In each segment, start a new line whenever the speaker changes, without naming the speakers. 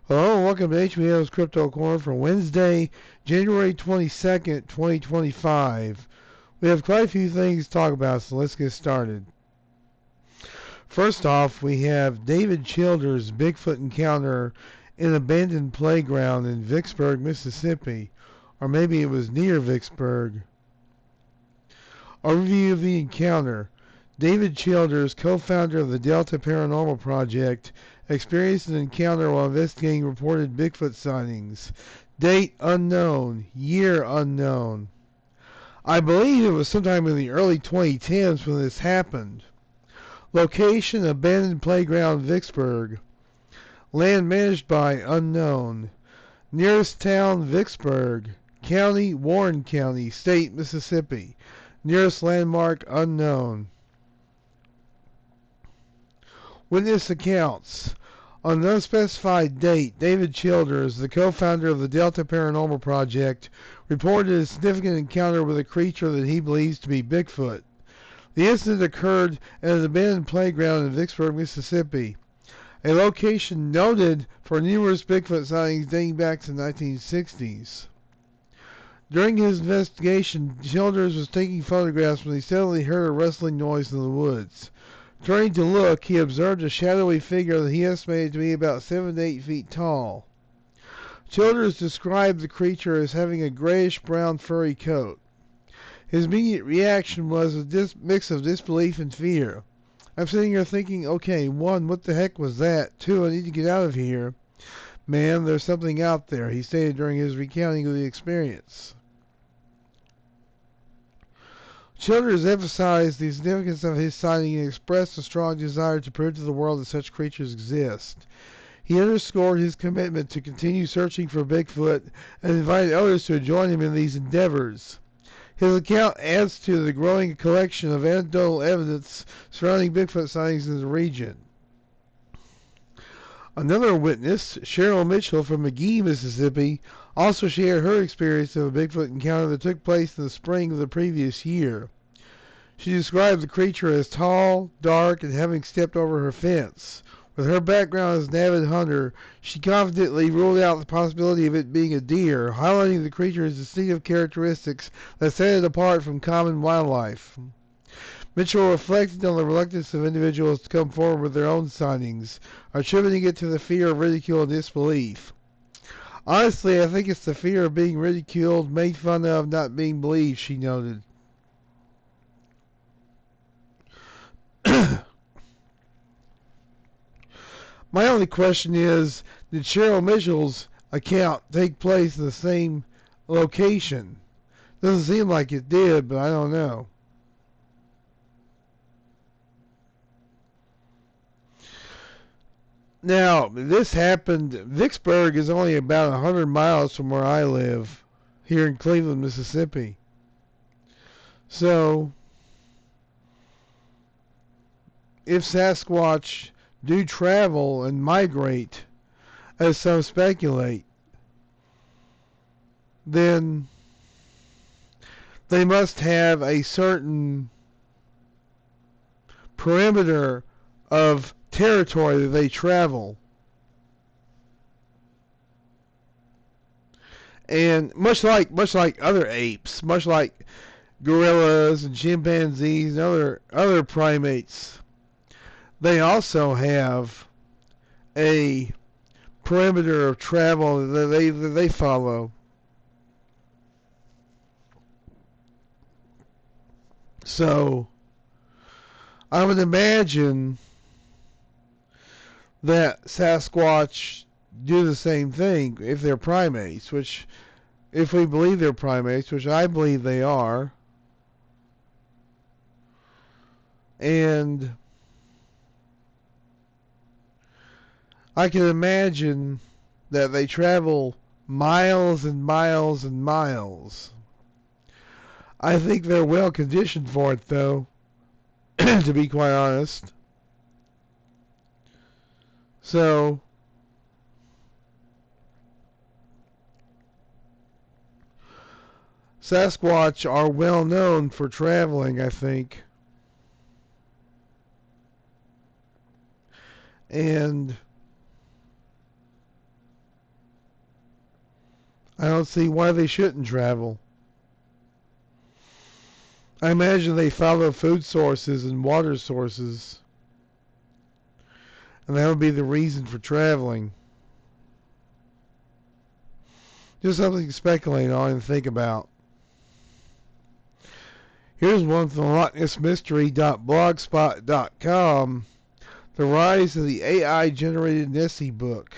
Hello and welcome to HBMs Crypto-Corner for Wednesday, January 22nd, 2025. We have quite a few things to talk about, so let's get started. First off, we have David Childers' Bigfoot encounter in an abandoned playground in Vicksburg, Mississippi. Or maybe it was near Vicksburg. Overview of the encounter. David Childers, co-founder of the Delta Paranormal Project, experienced an encounter while investigating reported Bigfoot sightings. Date unknown. Year unknown. I believe it was sometime in the early 2010s when this happened. Location, abandoned playground, Vicksburg. Land managed by unknown. Nearest town, Vicksburg. County, Warren County. State, Mississippi. Nearest landmark, unknown. Witness accounts. On an unspecified date, David Childers, the co-founder of the Delta Paranormal Project, reported a significant encounter with a creature that he believes to be Bigfoot. The incident occurred at an abandoned playground in Vicksburg, Mississippi, a location noted for numerous Bigfoot sightings dating back to the 1960s. During his investigation, Childers was taking photographs when he suddenly heard a rustling noise in the woods. Turning to look, he observed a shadowy figure that he estimated to be about 7 to 8 feet tall. Childers described the creature as having a grayish-brown furry coat. His immediate reaction was a mix of disbelief and fear. I'm sitting here thinking, okay, 1, what the heck was that? 2, I need to get out of here. Man, there's something out there, he stated during his recounting of the experience. Childers emphasized the significance of his sighting and expressed a strong desire to prove to the world that such creatures exist. He underscored his commitment to continue searching for Bigfoot and invited others to join him in these endeavors. His account adds to the growing collection of anecdotal evidence surrounding Bigfoot sightings in the region. Another witness, Cheryl Mitchell from McGee, Mississippi, also shared her experience of a Bigfoot encounter that took place in the spring of the previous year. She described the creature as tall, dark, and having stepped over her fence. With her background as an avid hunter, she confidently ruled out the possibility of it being a deer, highlighting the creature's distinctive characteristics that set it apart from common wildlife. Mitchell reflected on the reluctance of individuals to come forward with their own sightings, attributing it to the fear of ridicule and disbelief. Honestly, I think it's the fear of being ridiculed, made fun of, not being believed, she noted. My only question is, did Cheryl Mitchell's account take place in the same location? Doesn't seem like it did, but I don't know. Now, this happened, Vicksburg is only about 100 miles from where I live, here in Cleveland, Mississippi. So, if Sasquatch do travel and migrate, as some speculate, then they must have a certain perimeter of territory that they travel. And much like other apes, much like gorillas and chimpanzees and other primates, they also have a perimeter of travel that they follow. So I would imagine that Sasquatch do the same thing if they're primates, which, if we believe they're primates, which I believe they are, and I can imagine that they travel miles and miles and miles. I think they're well conditioned for it, though, to be quite honest. So, Sasquatch are well known for traveling, I think. And I don't see why they shouldn't travel. I imagine they follow food sources and water sources, and that would be the reason for traveling. Just something to speculate on and think about. Here's one from LochNessMystery.blogspot.com. The Rise of the AI-Generated Nessie Book.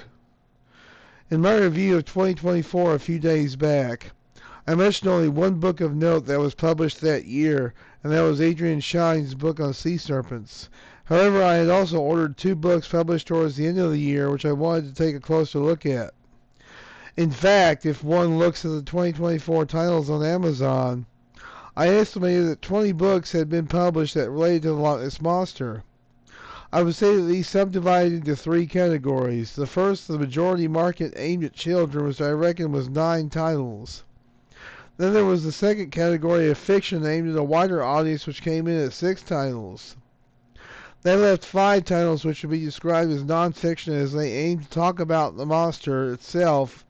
In my review of 2024 a few days back, I mentioned only one book of note that was published that year, and that was Adrian Shine's book on sea serpents. However, I had also ordered 2 books published towards the end of the year, which I wanted to take a closer look at. In fact, if one looks at the 2024 titles on Amazon, I estimated that 20 books had been published that related to the Loch Ness Monster. I would say that these subdivided into 3 categories. The first, the majority market aimed at children, which I reckon was 9 titles. Then there was the second category of fiction aimed at a wider audience, which came in at 6 titles. That left 5 titles which would be described as non-fiction, as they aimed to talk about the monster itself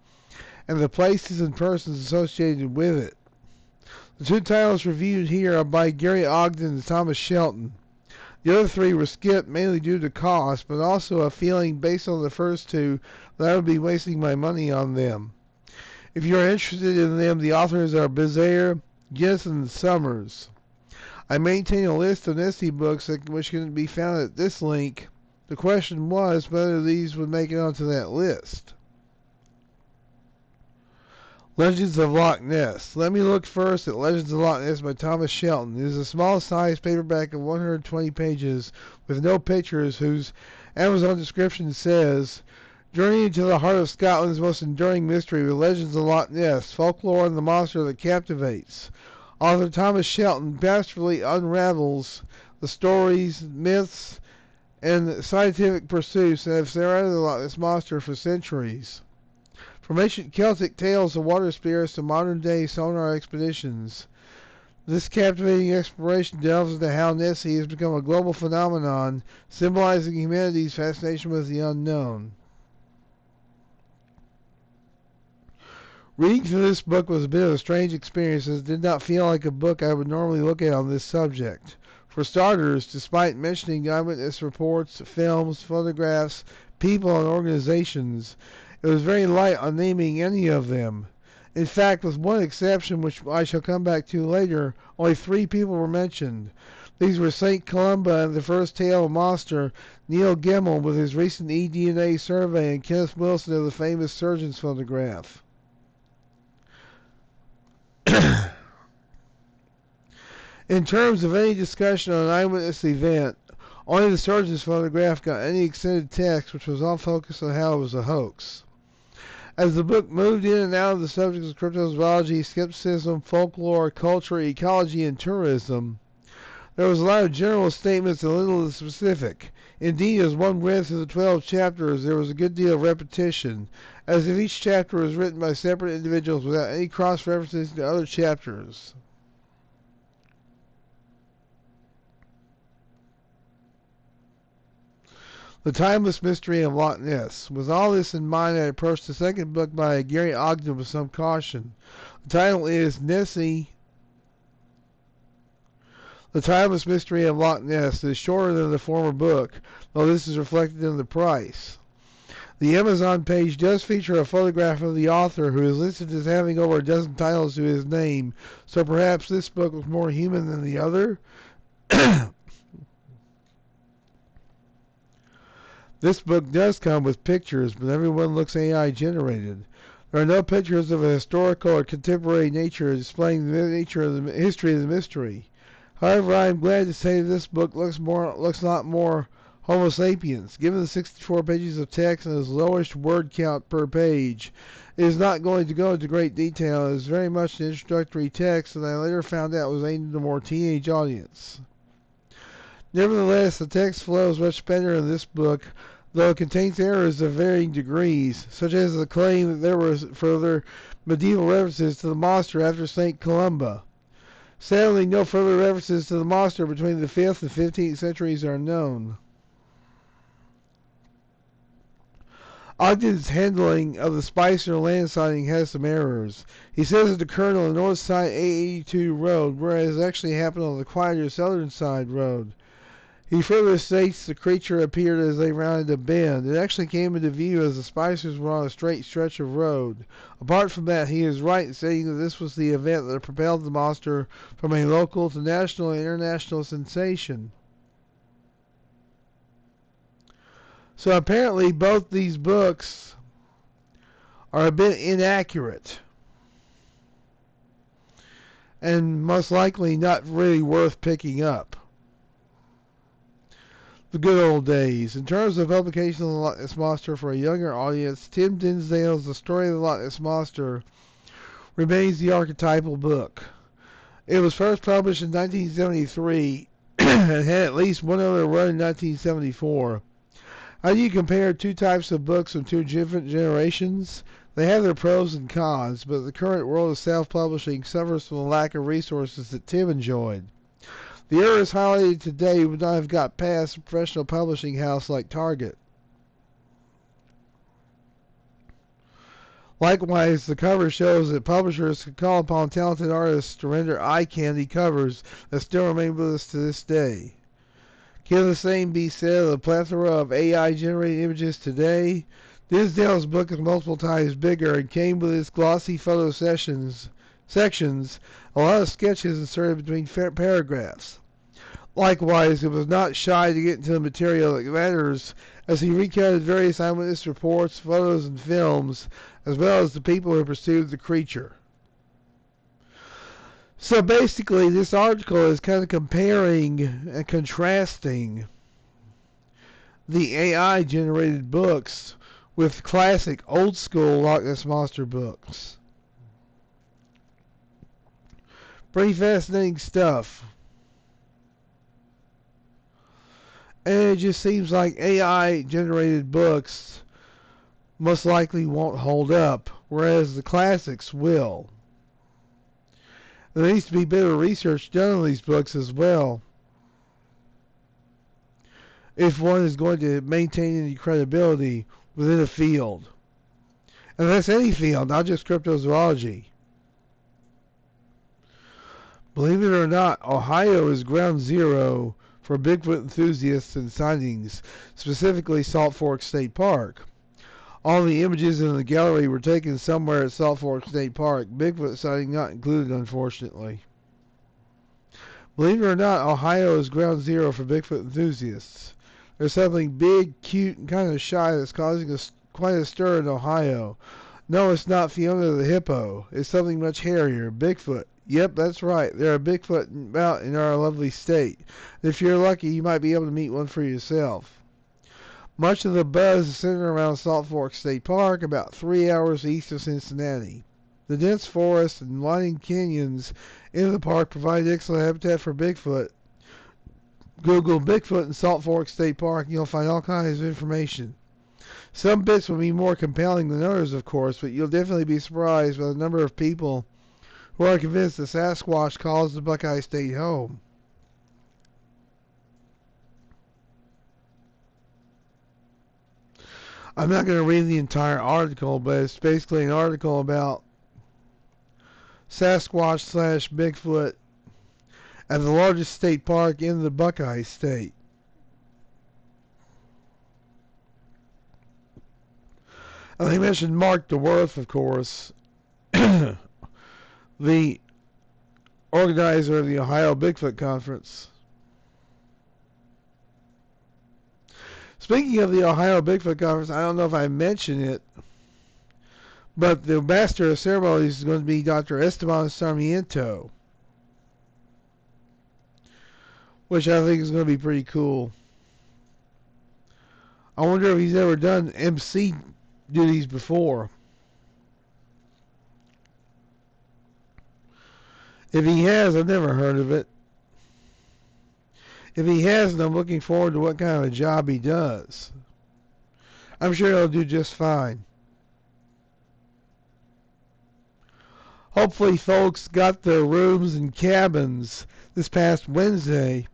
and the places and persons associated with it. The 2 titles reviewed here are by Gary Ogden and Thomas Shelton. The other 3 were skipped mainly due to cost, but also a feeling based on the first 2 that I would be wasting my money on them. If you are interested in them, the authors are Bezier, Guinness, and Summers. I maintain a list of Nessie books which can be found at this link. The question was whether these would make it onto that list. Legends of Loch Ness. Let me look first at Legends of Loch Ness by Thomas Shelton. It is a small-sized paperback of 120 pages with no pictures, whose Amazon description says, "Journey into the heart of Scotland's most enduring mystery with Legends of Loch Ness, folklore and the monster that captivates." Author Thomas Shelton masterfully unravels the stories, myths, and scientific pursuits that have surrounded the Loch Ness Monster for centuries. From ancient Celtic tales of water spirits to modern-day sonar expeditions, this captivating exploration delves into how Nessie has become a global phenomenon, symbolizing humanity's fascination with the unknown. Reading through this book was a bit of a strange experience, as it did not feel like a book I would normally look at on this subject. For starters, despite mentioning eyewitness reports, films, photographs, people, and organizations, it was very light on naming any of them. In fact, with one exception, which I shall come back to later, only 3 people were mentioned. These were St. Columba and the first tale of monster, Neil Gemmell with his recent eDNA survey, and Kenneth Wilson of the famous surgeon's photograph. In terms of any discussion on an eyewitness event, only the surgeon's photograph got any extended text, which was all focused on how it was a hoax. As the book moved in and out of the subjects of cryptozoology, skepticism, folklore, culture, ecology, and tourism, there was a lot of general statements and little of the specific. Indeed, as one read through the 12 chapters, there was a good deal of repetition, as if each chapter was written by separate individuals without any cross-references to other chapters. The Timeless Mystery of Loch Ness. With all this in mind, I approached the second book by Gary Ogden with some caution. The title is Nessie. The Timeless Mystery of Loch Ness. It is shorter than the former book, though this is reflected in the price. The Amazon page does feature a photograph of the author, who is listed as having over a dozen titles to his name, so perhaps this book was more human than the other. This book does come with pictures, but everyone looks AI generated. There are no pictures of a historical or contemporary nature displaying the nature of the history of the mystery. However, I am glad to say that this book looks a lot more Homo sapiens. Given the 64 pages of text and its lowish word count per page, it is not going to go into great detail. It is very much an introductory text that I later found out was aimed at a more teenage audience. Nevertheless, the text flows much better in this book, though it contains errors of varying degrees, such as the claim that there were further medieval references to the monster after St. Columba. Sadly, no further references to the monster between the 5th and 15th centuries are known. Ogden's handling of the Spicer land sighting has some errors. He says it occurred on the north side 882 road, whereas it actually happened on the quieter southern side road. He further states the creature appeared as they rounded a bend. It actually came into view as the Spicers were on a straight stretch of road. Apart from that, he is right in saying that this was the event that propelled the monster from a local to national and international sensation. So apparently both these books are a bit inaccurate and most likely not really worth picking up. The good old days. In terms of publication of the Loch Ness Monster for a younger audience, Tim Dinsdale's The Story of the Loch Ness Monster remains the archetypal book. It was first published in 1973 and had at least one other run in 1974. How do you compare two types of books from two different generations? They have their pros and cons, but the current world of self-publishing suffers from the lack of resources that Tim enjoyed. The errors highlighted today would not have got past a professional publishing house like Target. Likewise, the cover shows that publishers can call upon talented artists to render eye-candy covers that still remain with us to this day. Can the same be said of the plethora of AI-generated images today? Dinsdale's book is multiple times bigger and came with its glossy photo sections, a lot of sketches inserted between paragraphs. Likewise, it was not shy to get into the material that matters as he recounted various eyewitness reports, photos, and films, as well as the people who pursued the creature. So basically, this article is kind of comparing and contrasting the AI-generated books with classic, old-school Loch Ness Monster books. Pretty fascinating stuff. And it just seems like AI-generated books most likely won't hold up, whereas the classics will. There needs to be better research done on these books as well, if one is going to maintain any credibility within a field. And that's any field, not just cryptozoology. Believe it or not, Ohio is ground zero for Bigfoot enthusiasts and sightings, specifically Salt Fork State Park. All the images in the gallery were taken somewhere at Salt Fork State Park, Bigfoot sighting not included, unfortunately. Believe it or not, Ohio is ground zero for Bigfoot enthusiasts. There's something big, cute, and kind of shy that's causing quite a stir in Ohio. No, it's not Fiona the Hippo. It's something much hairier, Bigfoot. Yep, that's right. There are Bigfoot out in our lovely state. If you're lucky, you might be able to meet one for yourself. Much of the buzz is centered around Salt Fork State Park, about 3 hours east of Cincinnati. The dense forests and winding canyons in the park provide excellent habitat for Bigfoot. Google Bigfoot in Salt Fork State Park and you'll find all kinds of information. Some bits will be more compelling than others, of course, but you'll definitely be surprised by the number of people who are convinced that Sasquatch calls the Buckeye State home. I'm not going to read the entire article, but it's basically an article about Sasquatch / Bigfoot at the largest state park in the Buckeye State. And they mentioned Mark DeWorth, of course, the organizer of the Ohio Bigfoot Conference. Speaking of the Ohio Bigfoot Conference, I don't know if I mentioned it, but the master of ceremonies is going to be Dr. Esteban Sarmiento, which I think is going to be pretty cool. I wonder if he's ever done MC duties before. If he has, I've never heard of it. If he hasn't, I'm looking forward to what kind of a job he does. I'm sure he'll do just fine. Hopefully folks got their rooms and cabins this last Wednesday,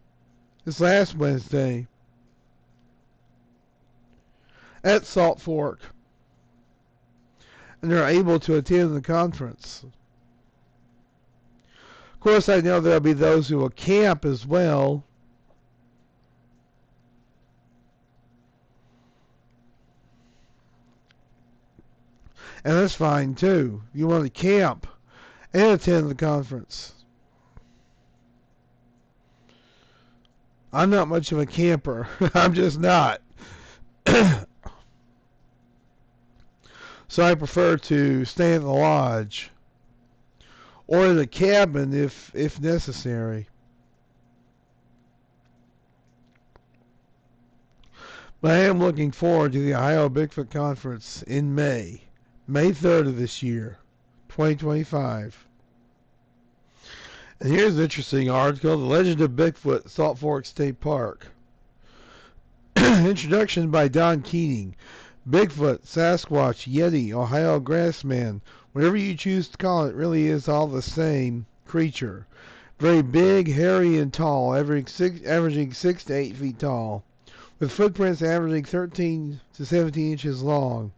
at Salt Fork. and they're able to attend the conference. Of course, I know there'll be those who will camp as well. And that's fine too. You want to camp and attend the conference. I'm not much of a camper. I'm just not. So I prefer to stay in the lodge or in a cabin if necessary. But I am looking forward to the Ohio Bigfoot Conference in May 3rd of this year, 2025. And here's an interesting article, The Legend of Bigfoot, Salt Fork State Park. Introduction by Don Keating. Bigfoot, Sasquatch, Yeti, Ohio Grassman, whatever you choose to call it, really is all the same creature. Very big, hairy, and tall, averaging 6 to 8 feet tall, with footprints averaging 13 to 17 inches long.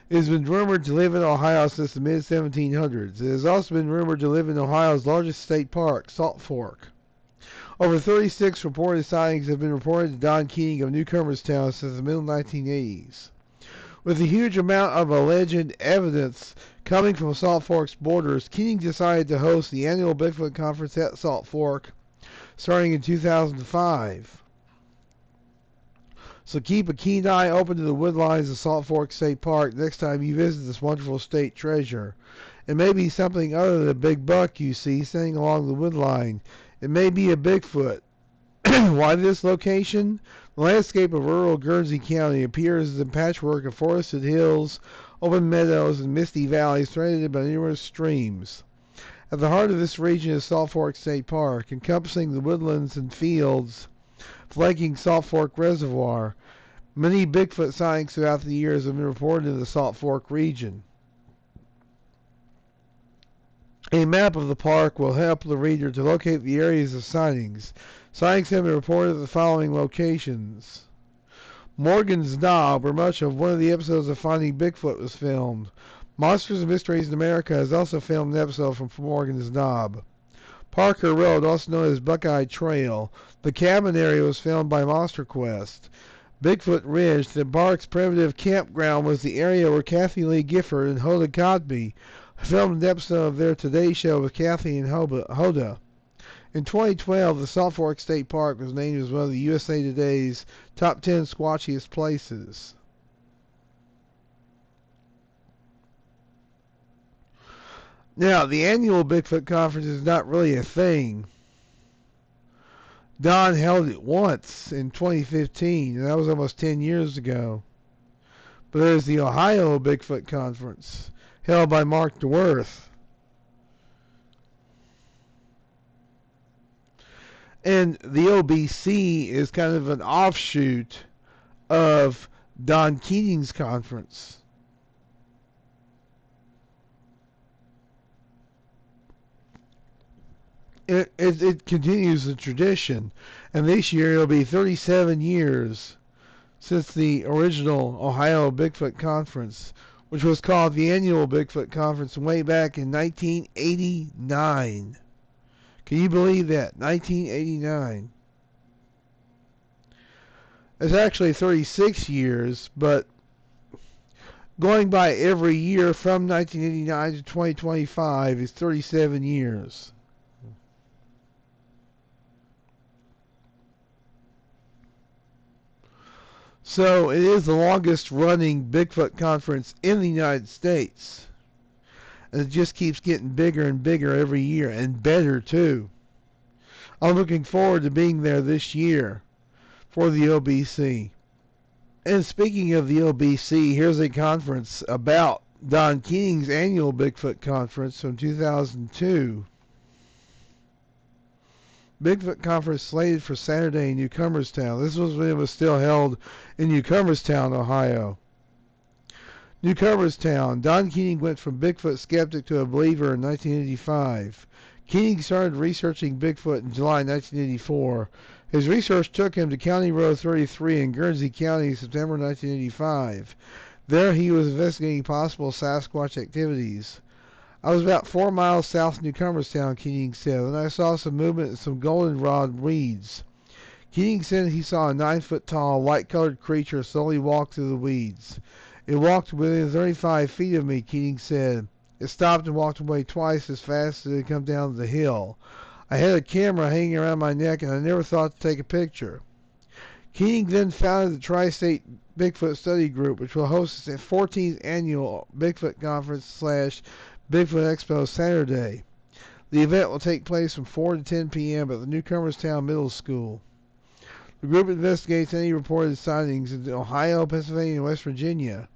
It has been rumored to live in Ohio since the mid-1700s. It has also been rumored to live in Ohio's largest state park, Salt Fork. Over 36 reported sightings have been reported to Don Keating of Newcomerstown since the middle 1980s. With a huge amount of alleged evidence coming from Salt Fork's borders, Keating decided to host the annual Bigfoot Conference at Salt Fork starting in 2005. So keep a keen eye open to the woodlines of Salt Fork State Park next time you visit this wonderful state treasure. It may be something other than a big buck you see standing along the woodline. It may be a Bigfoot. Why this location? The landscape of rural Guernsey County appears as a patchwork of forested hills, open meadows, and misty valleys threaded by numerous streams. At the heart of this region is Salt Fork State Park, encompassing the woodlands and fields flanking Salt Fork Reservoir. Many Bigfoot sightings throughout the years have been reported in the Salt Fork region. A map of the park will help the reader to locate the areas of sightings. Sightings have been reported at the following locations. Morgan's Knob, where much of one of the episodes of Finding Bigfoot was filmed. Monsters and Mysteries in America has also filmed an episode from Morgan's Knob. Parker Road, also known as Buckeye Trail. The cabin area was filmed by Monster Quest. Bigfoot Ridge, the park's primitive campground, was the area where Kathy Lee Gifford and Hoda Kotb filmed an episode of their Today Show with Kathy and Hoda. In 2012, the Salt Fork State Park was named as one of the USA Today's top 10 squatchiest places. Now, the annual Bigfoot Conference is not really a thing. Don held it once in 2015, and that was almost 10 years ago. But there's the Ohio Bigfoot Conference, held by Mark DeWerth. And the OBC is kind of an offshoot of Don Keating's conference. It continues the tradition. And this year it'll be 37 years since the original Ohio Bigfoot Conference, which was called the Annual Bigfoot Conference way back in 1989. Can you believe that? 1989. It's actually 36 years, but going by every year from 1989 to 2025 is 37 years. So it is the longest running Bigfoot conference in the United States. And it just keeps getting bigger and bigger every year, and better too. I'm looking forward to being there this year for the OBC. And speaking of the OBC, here's a conference about Don Keating's annual Bigfoot conference from 2002. Bigfoot conference slated for Saturday in Newcomerstown. This was when it was still held in Newcomerstown, Ohio. Newcomerstown. Don Keating went from Bigfoot skeptic to a believer in 1985. Keating started researching Bigfoot in July 1984. His research took him to County Road 33 in Guernsey County in September 1985. There he was investigating possible Sasquatch activities. I was about 4 miles south of Newcomerstown, Keating said, and I saw some movement in some goldenrod weeds. Keating said he saw a 9-foot tall, light-colored creature slowly walk through the weeds. It walked within 35 feet of me, Keating said. It stopped and walked away twice as fast as it had come down the hill. I had a camera hanging around my neck, and I never thought to take a picture. Keating then founded the Tri-State Bigfoot Study Group, which will host its 14th annual Bigfoot Conference / Bigfoot Expo Saturday. The event will take place from 4 to 10 p.m. at the Newcomerstown Middle School. The group investigates any reported sightings in Ohio, Pennsylvania, and West Virginia.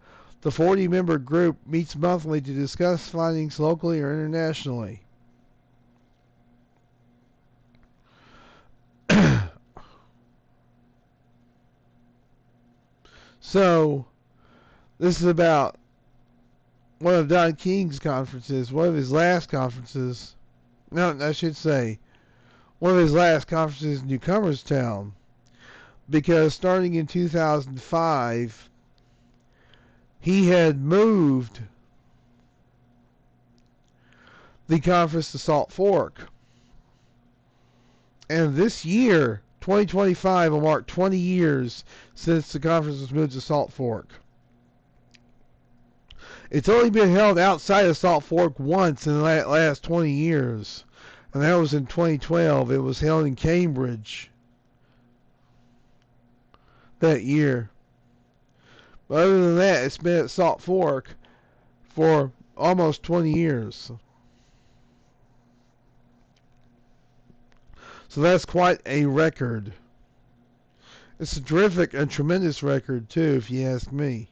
The 40-member group meets monthly to discuss findings locally or internationally. So, this is about one of Don King's conferences, one of his last conferences. No, I should say, one of his last conferences in Newcomerstown. Because starting in 2005, he had moved the conference to Salt Fork. And this year, 2025, will mark 20 years since the conference was moved to Salt Fork. It's only been held outside of Salt Fork once in the last 20 years, and that was in 2012. It was held in Cambridge that year. But other than that, it's been at Salt Fork for almost 20 years. So that's quite a record. It's a terrific and tremendous record, too, if you ask me.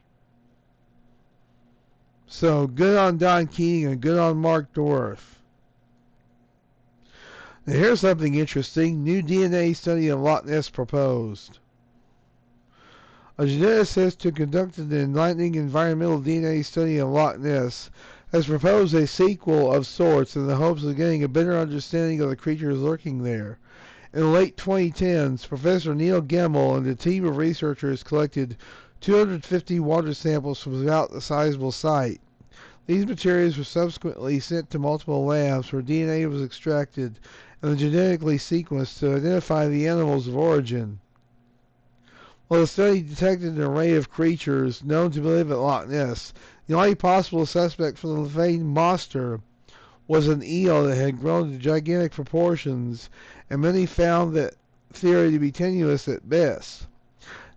So, good on Don Keating and good on Mark Dorff. Now, here's something interesting. New DNA study of Loch Ness proposed. A geneticist who conducted an enlightening environmental DNA study of Loch Ness has proposed a sequel of sorts in the hopes of getting a better understanding of the creatures lurking there. In the late 2010s, Professor Neil Gemmell and a team of researchers collected 250 water samples from about the sizable site. These materials were subsequently sent to multiple labs where DNA was extracted and genetically sequenced to identify the animals of origin. While the study detected an array of creatures known to live at Loch Ness, the only possible suspect for the famed monster was an eel that had grown to gigantic proportions, and many found that theory to be tenuous at best.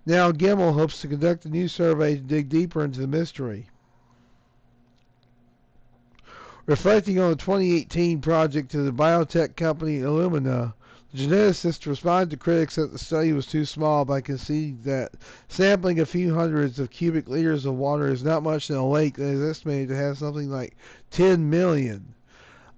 Now Gemmell hopes to conduct a new survey to dig deeper into the mystery. Reflecting on the 2018 project to the biotech company Illumina, the geneticist responded to critics that the study was too small by conceding that sampling a few hundreds of cubic liters of water is not much in a lake that is estimated to have something like 10 million.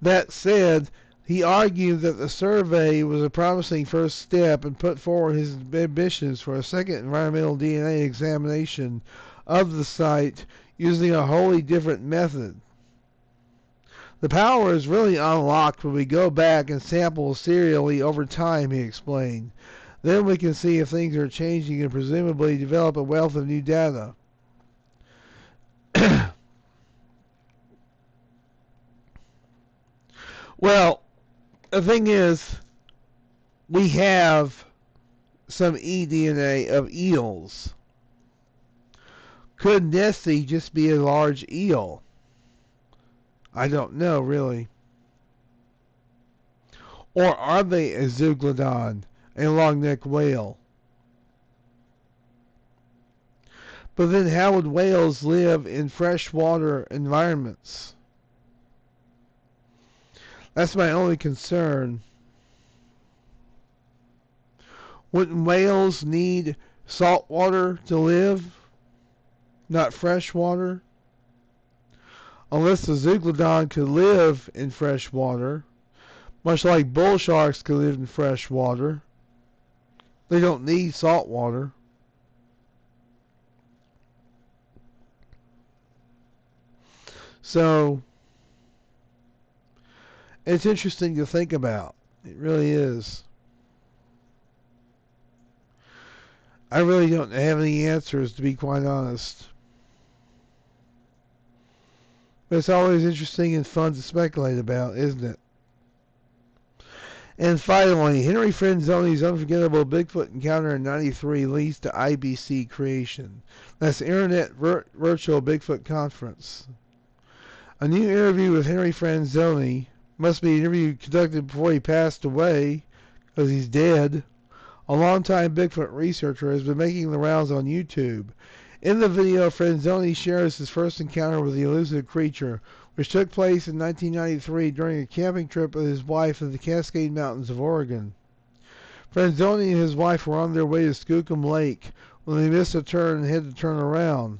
That said, he argued that the survey was a promising first step and put forward his ambitions for a second environmental DNA examination of the site using a wholly different method. The power is really unlocked when we go back and sample serially over time, he explained. Then we can see if things are changing and presumably develop a wealth of new data. Well, the thing is, we have some eDNA of eels. Could Nessie just be a large eel? I don't know, really. Or are they a zeuglodon, a long-necked whale? But then how would whales live in freshwater environments? That's my only concern. Wouldn't whales need salt water to live, not fresh water? Unless the zeuglodon could live in fresh water, much like bull sharks could live in fresh water. They don't need salt water. So, it's interesting to think about. It really is. I really don't have any answers, to be quite honest. But it's always interesting and fun to speculate about, isn't it? And finally, Henry Franzoni's unforgettable Bigfoot encounter in '93 leads to IBC creation. That's Internet Virtual Bigfoot Conference. A new interview with Henry Franzoni, must be an interview conducted before he passed away, because he's dead. A longtime Bigfoot researcher has been making the rounds on YouTube. In the video, Franzoni shares his first encounter with the elusive creature, which took place in 1993 during a camping trip with his wife in the Cascade Mountains of Oregon. Franzoni and his wife were on their way to Skookum Lake when they missed a turn and had to turn around.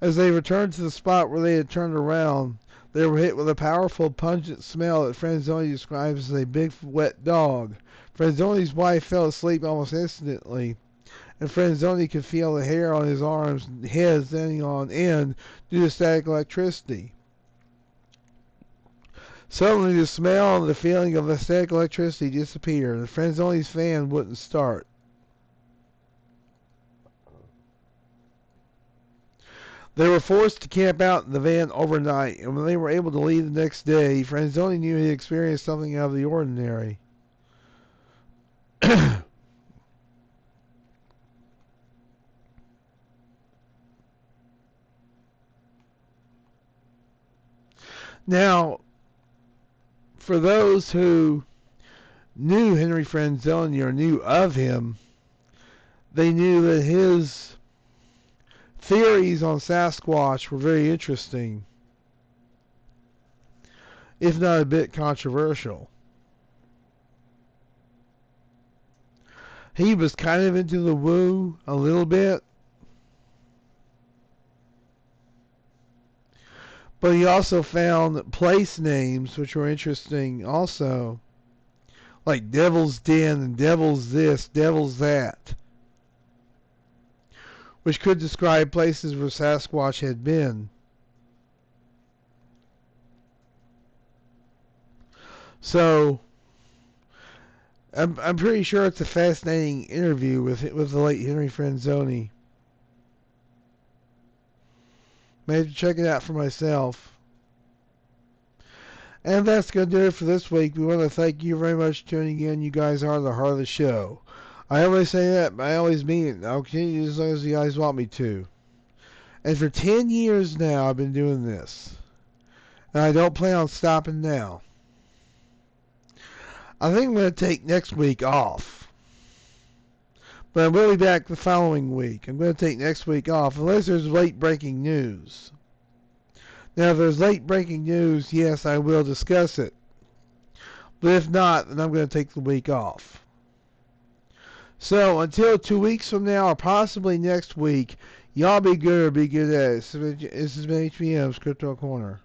As they returned to the spot where they had turned around, they were hit with a powerful, pungent smell that Franzoni describes as a big, wet dog. Franzoni's wife fell asleep almost instantly, and Franzoni could feel the hair on his arms and head standing on end due to static electricity. Suddenly, the smell and the feeling of the static electricity disappeared, and Franzoni's fan wouldn't start. They were forced to camp out in the van overnight, and when they were able to leave the next day, Franzoni knew he experienced something out of the ordinary. Now, for those who knew Henry Franzoni or knew of him, they knew that his theories on Sasquatch were very interesting, if not a bit controversial. He was kind of into the woo a little bit, but he also found place names which were interesting also, like Devil's Den and Devil's This, Devil's That, which could describe places where Sasquatch had been. So, I'm pretty sure it's a fascinating interview with the late Henry Franzoni. May have to check it out for myself. And that's going to do it for this week. We want to thank you very much for tuning in. You guys are the heart of the show. I always say that, but I always mean it. I'll continue as long as you guys want me to. And for 10 years now, I've been doing this. And I don't plan on stopping now. I think I'm going to take next week off. But I will be back the following week. I'm going to take next week off, unless there's late breaking news. Now, if there's late breaking news, yes, I will discuss it. But if not, then I'm going to take the week off. So, until 2 weeks from now, or possibly next week, y'all be good or be good at it. This is May-HBM's Crypto-Corner.